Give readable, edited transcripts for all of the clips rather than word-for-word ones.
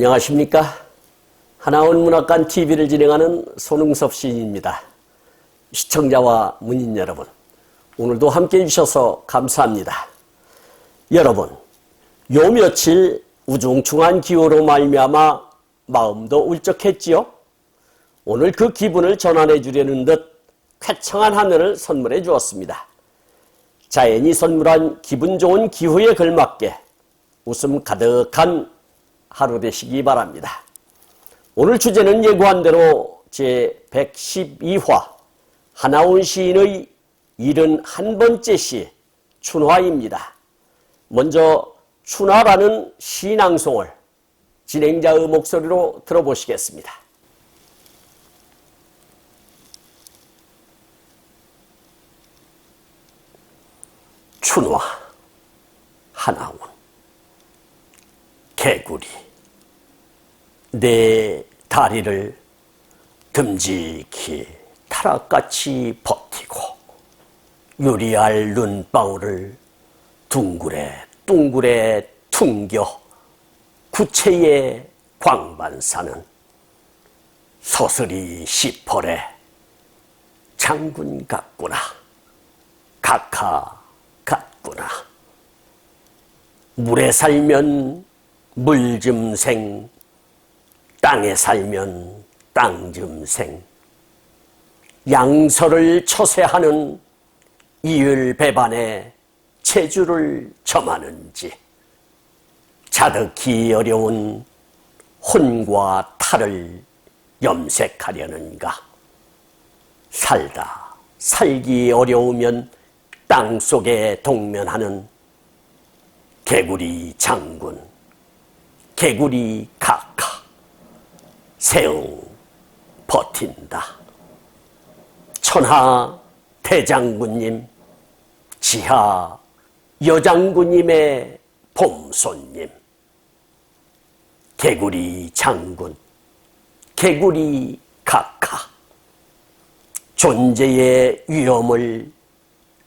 안녕하십니까? 하나원 문학관 TV를 진행하는 손흥섭 시인입니다. 시청자와 문인 여러분, 오늘도 함께해 주셔서 감사합니다. 여러분, 요 며칠 우중충한 기후로 말미암아 마음도 울적했지요? 오늘 그 기분을 전환해 주려는 듯 쾌청한 하늘을 선물해 주었습니다. 자연이 선물한 기분 좋은 기후에 걸맞게 웃음 가득한 하루 되시기 바랍니다. 오늘 주제는 예고한 대로 제112화 하나원 시인의 71번째 시 춘화입니다. 먼저 춘화라는 시낭송을 진행자의 목소리로 들어보시겠습니다. 춘화, 하나원, 개구리, 내 다리를 듬직히 타락같이 버티고 유리알 눈방울을 둥그레 퉁겨 구체의 광반사는 서슬이 시펄에 장군 같구나, 각하 같구나. 물에 살면 물짐생, 땅에 살면 땅짐생. 양서를 처세하는 이율배반에 체주를 점하는지 자득히 어려운 혼과 탈을 염색하려는가. 살다 살기 어려우면 땅속에 동면하는 개구리 장군, 개구리 각하, 세응 버틴다. 천하 대장군님, 지하 여장군님의 봄손님, 개구리 장군, 개구리 각하, 존재의 위험을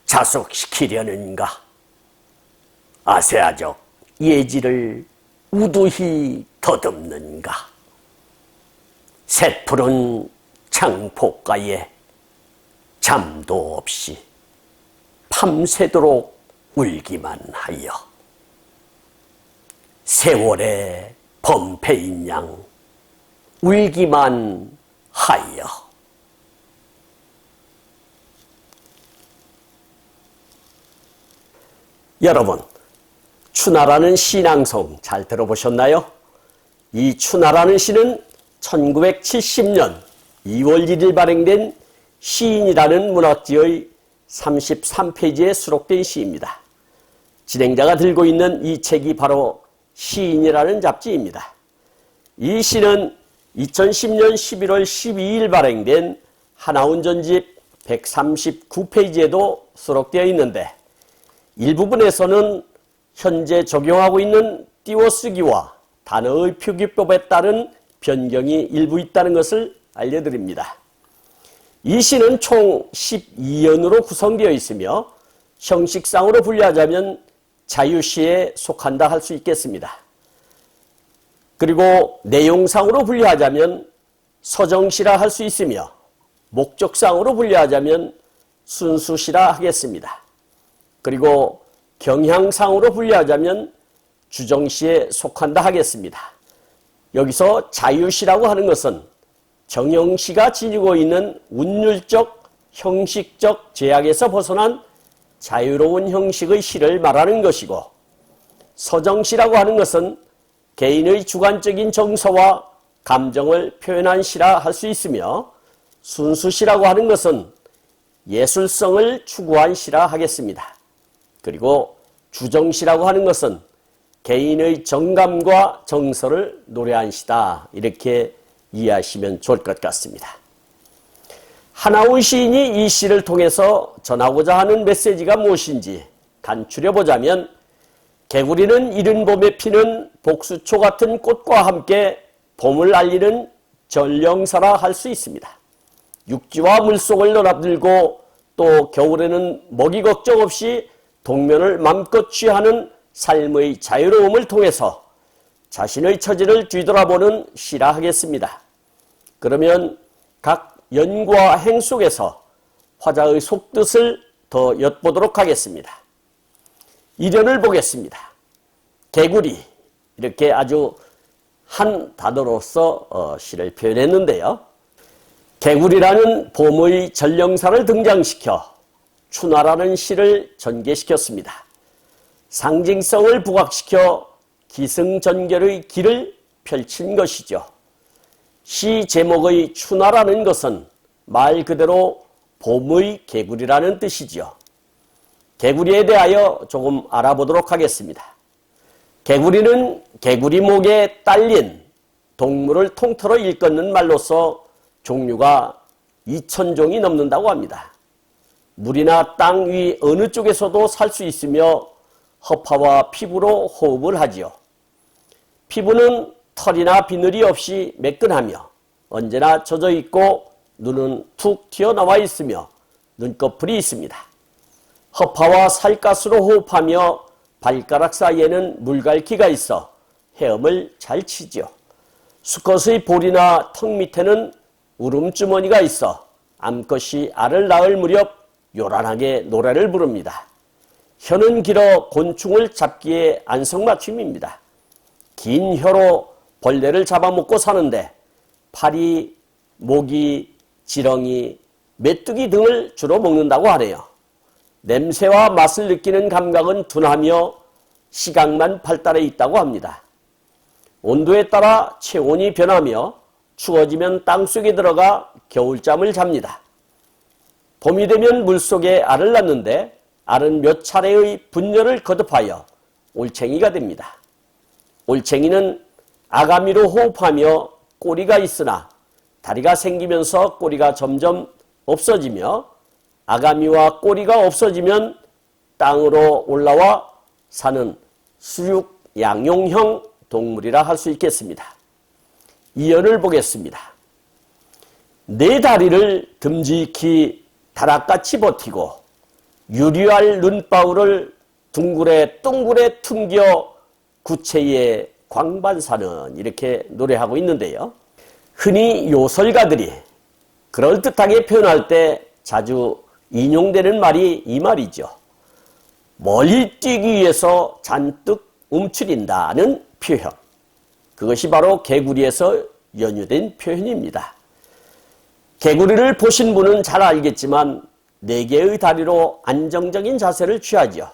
자속시키려는가. 아세아적 예지를 우두히 더듬는가. 새푸른 창포가에 잠도 없이 밤새도록 울기만 하여 세월의 범패인 양 울기만 하여. 여러분, 춘화라는 시낭송 잘 들어보셨나요? 이 춘화라는 시는 1970년 2월 1일 발행된 시인이라는 문학지의 33페이지에 수록된 시입니다. 진행자가 들고 있는 이 책이 바로 시인이라는 잡지입니다. 이 시는 2010년 11월 12일 발행된 하나원 전집 139페이지에도 수록되어 있는데, 일부분에서는 현재 적용하고 있는 띄워쓰기와 단어의 표기법에 따른 변경이 일부 있다는 것을 알려드립니다. 이 시는 총 12연으로 구성되어 있으며 형식상으로 분류하자면 자유시에 속한다 할 수 있겠습니다. 그리고 내용상으로 분류하자면 서정시라 할 수 있으며 목적상으로 분류하자면 순수시라 하겠습니다. 그리고 경향상으로 분류하자면 주정시에 속한다 하겠습니다. 여기서 자유시라고 하는 것은 정형시가 지니고 있는 운율적, 형식적 제약에서 벗어난 자유로운 형식의 시를 말하는 것이고, 서정시라고 하는 것은 개인의 주관적인 정서와 감정을 표현한 시라 할 수 있으며, 순수시라고 하는 것은 예술성을 추구한 시라 하겠습니다. 그리고 주정시라고 하는 것은 개인의 정감과 정서를 노래한 시다, 이렇게 이해하시면 좋을 것 같습니다. 하나원 시인이 이 시를 통해서 전하고자 하는 메시지가 무엇인지 간추려보자면, 개구리는 이른 봄에 피는 복수초 같은 꽃과 함께 봄을 알리는 전령사라 할 수 있습니다. 육지와 물속을 넘나들고 또 겨울에는 먹이 걱정 없이 동면을 맘껏 취하는 삶의 자유로움을 통해서 자신의 처지를 뒤돌아보는 시라 하겠습니다. 그러면 각 연과 행 속에서 화자의 속뜻을 더 엿보도록 하겠습니다. 이련을 보겠습니다. 개구리, 이렇게 아주 한 단어로서 시를 표현했는데요. 개구리라는 봄의 전령사를 등장시켜 춘화라는 시를 전개시켰습니다. 상징성을 부각시켜 기승전결의 길을 펼친 것이죠. 시 제목의 춘화라는 것은 말 그대로 봄의 개구리라는 뜻이죠. 개구리에 대하여 조금 알아보도록 하겠습니다. 개구리는 개구리목에 딸린 동물을 통틀어 일컫는 말로서 종류가 2000종이 넘는다고 합니다. 물이나 땅 위 어느 쪽에서도 살 수 있으며 허파와 피부로 호흡을 하지요. 피부는 털이나 비늘이 없이 매끈하며 언제나 젖어 있고 눈은 툭 튀어나와 있으며 눈꺼풀이 있습니다. 허파와 살갗으로 호흡하며 발가락 사이에는 물갈퀴가 있어 헤엄을 잘 치죠. 수컷의 볼이나 턱 밑에는 울음주머니가 있어 암컷이 알을 낳을 무렵 요란하게 노래를 부릅니다. 혀는 길어 곤충을 잡기에 안성맞춤입니다. 긴 혀로 벌레를 잡아먹고 사는데 파리, 모기, 지렁이, 메뚜기 등을 주로 먹는다고 하네요. 냄새와 맛을 느끼는 감각은 둔하며 시각만 발달해 있다고 합니다. 온도에 따라 체온이 변하며 추워지면 땅속에 들어가 겨울잠을 잡니다. 봄이 되면 물속에 알을 낳는데 알은 몇 차례의 분열을 거듭하여 올챙이가 됩니다. 올챙이는 아가미로 호흡하며 꼬리가 있으나 다리가 생기면서 꼬리가 점점 없어지며 아가미와 꼬리가 없어지면 땅으로 올라와 사는 수육 양용형 동물이라 할 수 있겠습니다. 이연을 보겠습니다. 네 다리를 듬직히 다락같이 버티고 유리알 눈바울을 둥그레 둥그레 퉁겨 구체의 광반사는 이렇게 노래하고 있는데요. 흔히 요설가들이 그럴듯하게 표현할 때 자주 인용되는 말이 이 말이죠. 멀리 뛰기 위해서 잔뜩 움츠린다는 표현. 그것이 바로 개구리에서 연유된 표현입니다. 개구리를 보신 분은 잘 알겠지만 4개의 다리로 안정적인 자세를 취하죠.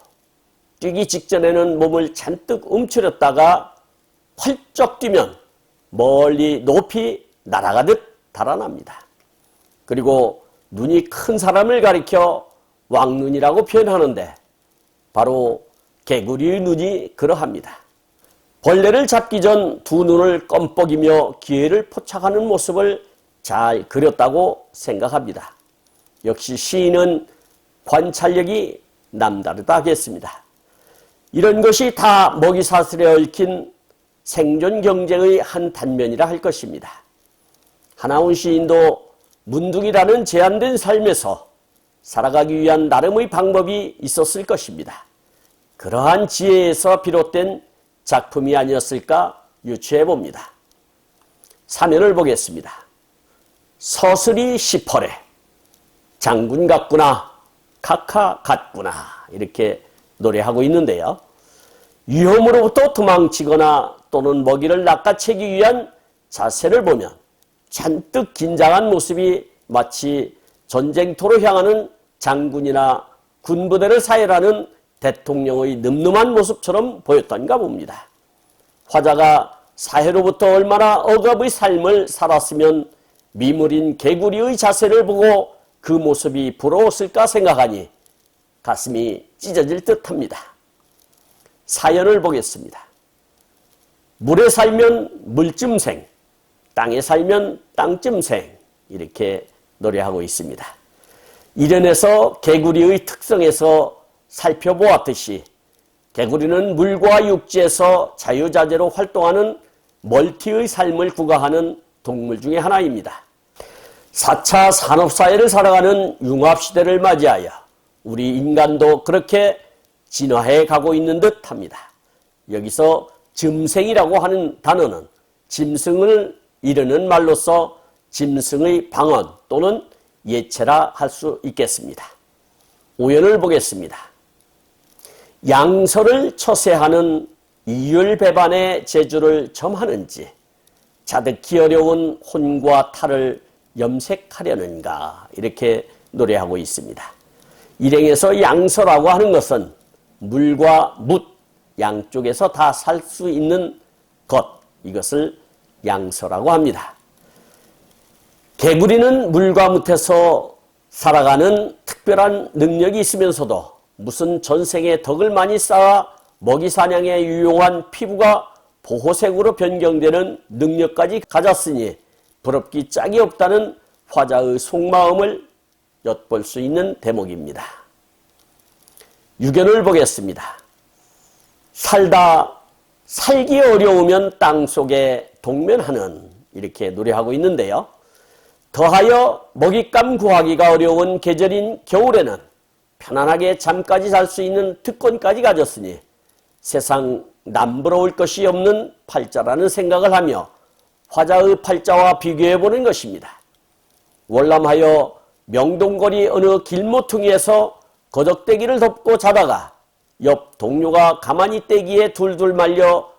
뛰기 직전에는 몸을 잔뜩 움츠렸다가 펄쩍 뛰면 멀리 높이 날아가듯 달아납니다. 그리고 눈이 큰 사람을 가리켜 왕눈이라고 표현하는데 바로 개구리의 눈이 그러합니다. 벌레를 잡기 전 두 눈을 껌뻑이며 기회를 포착하는 모습을 잘 그렸다고 생각합니다. 역시 시인은 관찰력이 남다르다 하겠습니다. 이런 것이 다 먹이사슬에 얽힌 생존 경쟁의 한 단면이라 할 것입니다. 하나훈 시인도 문둥이라는 제한된 삶에서 살아가기 위한 나름의 방법이 있었을 것입니다. 그러한 지혜에서 비롯된 작품이 아니었을까 유추해 봅니다. 사면을 보겠습니다. 서슬이 시퍼래 장군 같구나 카카 같구나 이렇게 노래하고 있는데요. 위험으로부터 도망치거나 또는 먹이를 낚아채기 위한 자세를 보면 잔뜩 긴장한 모습이 마치 전쟁터로 향하는 장군이나 군부대를 사열하는 대통령의 늠름한 모습처럼 보였던가 봅니다. 화자가 사해로부터 얼마나 억압의 삶을 살았으면 미물인 개구리의 자세를 보고 그 모습이 부러웠을까 생각하니 가슴이 찢어질 듯합니다. 사연을 보겠습니다. 물에 살면 물쯤생, 땅에 살면 땅쯤생 이렇게 노래하고 있습니다. 이련에서 개구리의 특성에서 살펴보았듯이 개구리는 물과 육지에서 자유자재로 활동하는 멀티의 삶을 구가하는 동물 중에 하나입니다. 4차 산업사회를 살아가는 융합시대를 맞이하여 우리 인간도 그렇게 진화해 가고 있는 듯합니다. 여기서 짐승이라고 하는 단어는 짐승을 이르는 말로서 짐승의 방언 또는 예체라 할 수 있겠습니다. 오연을 보겠습니다. 양서를 처세하는 이율배반의 재주를 점하는지 자득히 어려운 혼과 탈을 염색하려는가 이렇게 노래하고 있습니다. 일행에서 양서라고 하는 것은 물과 뭇 양쪽에서 다 살 수 있는 것, 이것을 양서라고 합니다. 개구리는 물과 뭇에서 살아가는 특별한 능력이 있으면서도 무슨 전생에 덕을 많이 쌓아 먹이 사냥에 유용한 피부가 보호색으로 변경되는 능력까지 가졌으니 부럽기 짝이 없다는 화자의 속마음을 엿볼 수 있는 대목입니다. 유견을 보겠습니다. 살다 살기 어려우면 땅속에 동면하는 이렇게 노래하고 있는데요. 더하여 먹잇감 구하기가 어려운 계절인 겨울에는 편안하게 잠까지 잘 수 있는 특권까지 가졌으니 세상 남부러울 것이 없는 팔자라는 생각을 하며 화자의 팔자와 비교해보는 것입니다. 월남하여 명동거리 어느 길모퉁이에서 거적대기를 덮고 자다가 옆 동료가 가만히 떼기에 둘둘 말려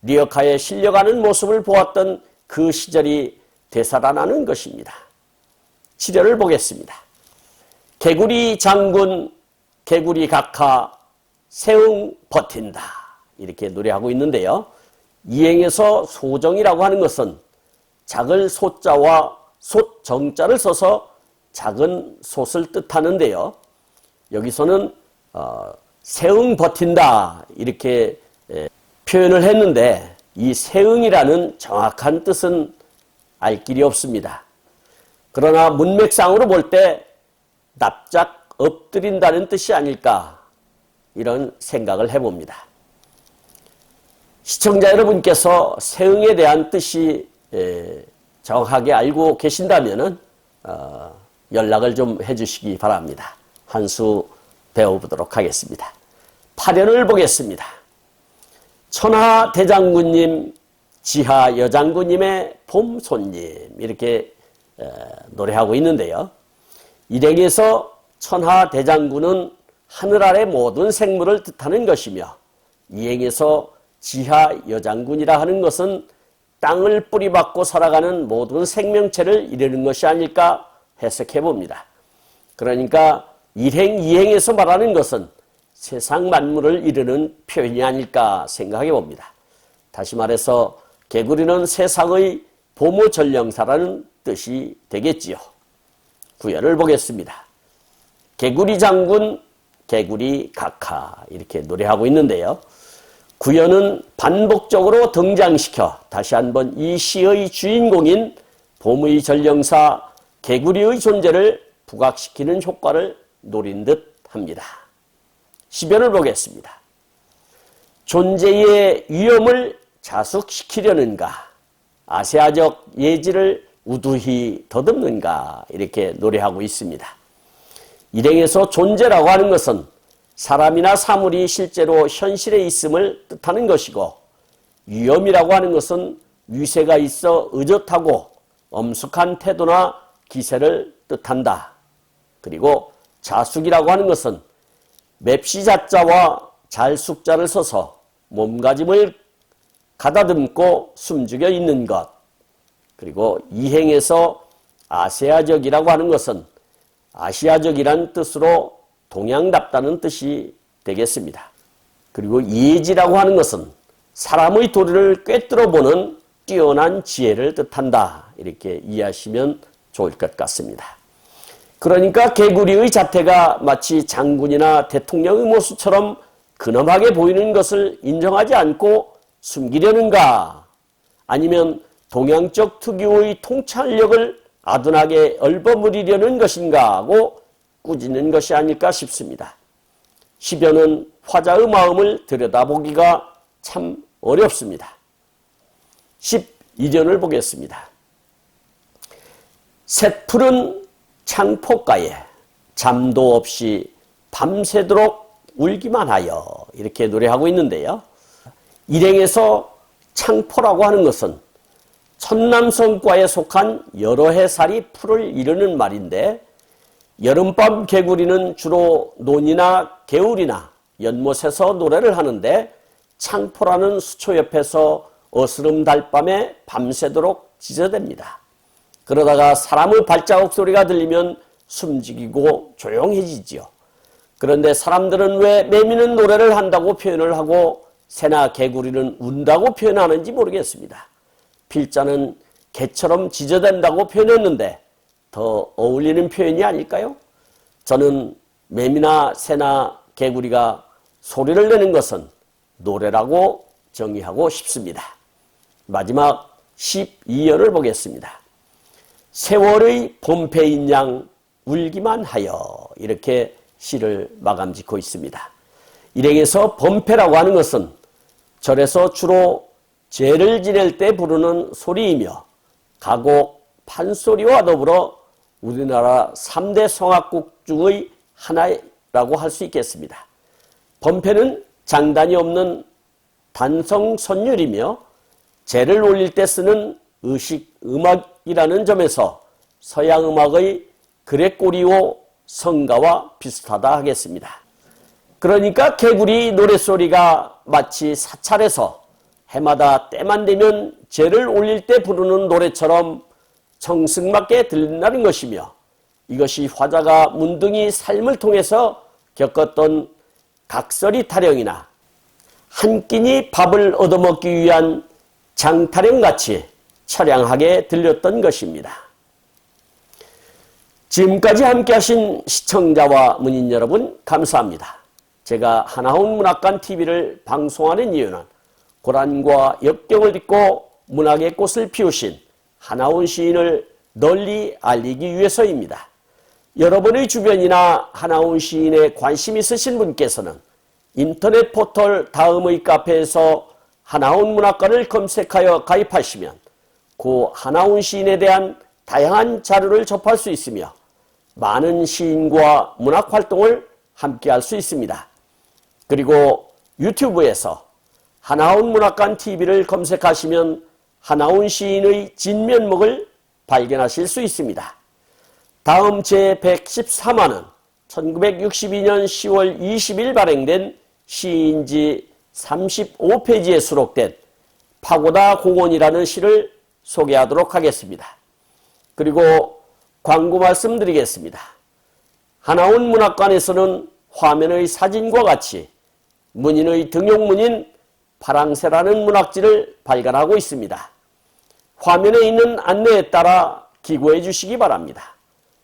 리어카에 실려가는 모습을 보았던 그 시절이 되살아나는 것입니다. 시련을 보겠습니다. 개구리 장군, 개구리 각하, 세웅 버틴다 이렇게 노래하고 있는데요. 이행에서 소정이라고 하는 것은 작을 소자와 솥정자를 써서 작은 솥을 뜻하는데요. 여기서는 세응 버틴다 이렇게 표현을 했는데 이 세응이라는 정확한 뜻은 알 길이 없습니다. 그러나 문맥상으로 볼 때 납작 엎드린다는 뜻이 아닐까 이런 생각을 해봅니다. 시청자 여러분께서 세응에 대한 뜻이 정확하게 알고 계신다면 연락을 좀 해주시기 바랍니다. 한 수 배워보도록 하겠습니다. 파련을 보겠습니다. 천하 대장군님, 지하 여장군님의 봄손님 이렇게 노래하고 있는데요. 일행에서 천하 대장군은 하늘 아래 모든 생물을 뜻하는 것이며 이행에서 지하 여장군이라 하는 것은 땅을 뿌리박고 살아가는 모든 생명체를 이르는 것이 아닐까 해석해 봅니다. 그러니까 일행, 이행에서 말하는 것은 세상 만물을 이르는 표현이 아닐까 생각해 봅니다. 다시 말해서 개구리는 세상의 보무전령사라는 뜻이 되겠지요. 구연을 보겠습니다. 개구리 장군, 개구리 각하 이렇게 노래하고 있는데요. 구연은 반복적으로 등장시켜 다시 한번 이 시의 주인공인 봄의 전령사 개구리의 존재를 부각시키는 효과를 노린 듯 합니다. 시변을 보겠습니다. 존재의 위험을 자숙시키려는가, 아세아적 예지를 우두히 더듬는가 이렇게 노래하고 있습니다. 일행에서 존재라고 하는 것은 사람이나 사물이 실제로 현실에 있음을 뜻하는 것이고 위험이라고 하는 것은 위세가 있어 의젓하고 엄숙한 태도나 기세를 뜻한다. 그리고 자숙이라고 하는 것은 맵시자자와 잘숙자를 써서 몸가짐을 가다듬고 숨죽여 있는 것. 그리고 이행에서 아세아적이라고 하는 것은 아시아적이란 뜻으로 동양답다는 뜻이 되겠습니다. 그리고 예지라고 하는 것은 사람의 도리를 꿰뚫어보는 뛰어난 지혜를 뜻한다. 이렇게 이해하시면 좋을 것 같습니다. 그러니까 개구리의 자태가 마치 장군이나 대통령의 모습처럼 근엄하게 보이는 것을 인정하지 않고 숨기려는가, 아니면 동양적 특유의 통찰력을 아둔하게 얽어물이려는 것인가 하고 꾸짖는 것이 아닐까 싶습니다. 시변은 화자의 마음을 들여다보기가 참 어렵습니다. 12전을 보겠습니다. 새푸른 창포가에 잠도 없이 밤새도록 울기만 하여 이렇게 노래하고 있는데요. 일행에서 창포라고 하는 것은 천남성과에 속한 여러 해살이 풀을 이루는 말인데, 여름밤 개구리는 주로 논이나 개울이나 연못에서 노래를 하는데, 창포라는 수초 옆에서 어스름 달밤에 밤새도록 짖어댑니다. 그러다가 사람의 발자국 소리가 들리면 숨죽이고 조용해지지요. 그런데 사람들은 왜 매미는 노래를 한다고 표현을 하고 새나 개구리는 운다고 표현하는지 모르겠습니다. 필자는 개처럼 짖어댄다고 표현했는데 더 어울리는 표현이 아닐까요? 저는 매미나 새나 개구리가 소리를 내는 것은 노래라고 정의하고 싶습니다. 마지막 12열을 보겠습니다. 세월의 범패인 양 울기만 하여, 이렇게 시를 마감 짓고 있습니다. 일행에서 범패라고 하는 것은 절에서 주로 제를 지낼 때 부르는 소리이며, 가곡, 판소리와 더불어 우리나라 3대 성악곡 중의 하나라고 할 수 있겠습니다. 범패는 장단이 없는 단성 선율이며 제를 올릴 때 쓰는 의식 음악이라는 점에서 서양 음악의 그레꼬리오 성가와 비슷하다 하겠습니다. 그러니까 개구리 노랫소리가 마치 사찰에서 해마다 때만 되면 제를 올릴 때 부르는 노래처럼 청승맞게 들린다는 것이며, 이것이 화자가 문둥이 삶을 통해서 겪었던 각설이 타령이나 한 끼니 밥을 얻어먹기 위한 장타령같이 처량하게 들렸던 것입니다. 지금까지 함께 하신 시청자와 문인 여러분, 감사합니다. 제가 하나훈 문학관 TV를 방송하는 이유는 고란과 역경을 딛고 문학의 꽃을 피우신 하나훈 시인을 널리 알리기 위해서입니다. 여러분의 주변이나 하나훈 시인에 관심 있으신 분께서는 인터넷 포털 다음의 카페에서 하나훈 문학관을 검색하여 가입하시면 고 하나훈 시인에 대한 다양한 자료를 접할 수 있으며 많은 시인과 문학 활동을 함께 할 수 있습니다. 그리고 유튜브에서 하나훈 문학관 TV를 검색하시면 하나훈 시인의 진면목을 발견하실 수 있습니다. 다음 제114화는 1962년 10월 20일 발행된 시인지 35페이지에 수록된 파고다 공원이라는 시를 소개하도록 하겠습니다. 그리고 광고 말씀드리겠습니다. 하나훈 문학관에서는 화면의 사진과 같이 문인의 등용문인 파랑새라는 문학지를 발간하고 있습니다. 화면에 있는 안내에 따라 기고해 주시기 바랍니다.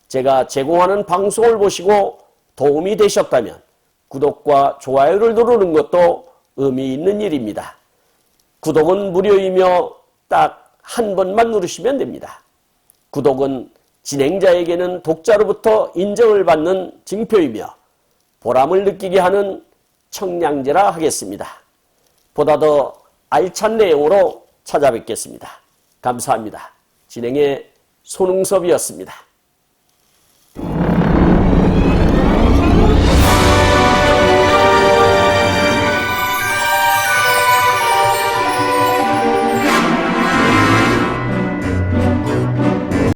제가 제공하는 방송을 보시고 도움이 되셨다면 구독과 좋아요를 누르는 것도 의미 있는 일입니다. 구독은 무료이며 딱 한 번만 누르시면 됩니다. 구독은 진행자에게는 독자로부터 인정을 받는 징표이며 보람을 느끼게 하는 청량제라 하겠습니다. 보다 더 알찬 내용으로 찾아뵙겠습니다. 감사합니다. 진행의 손흥섭이었습니다.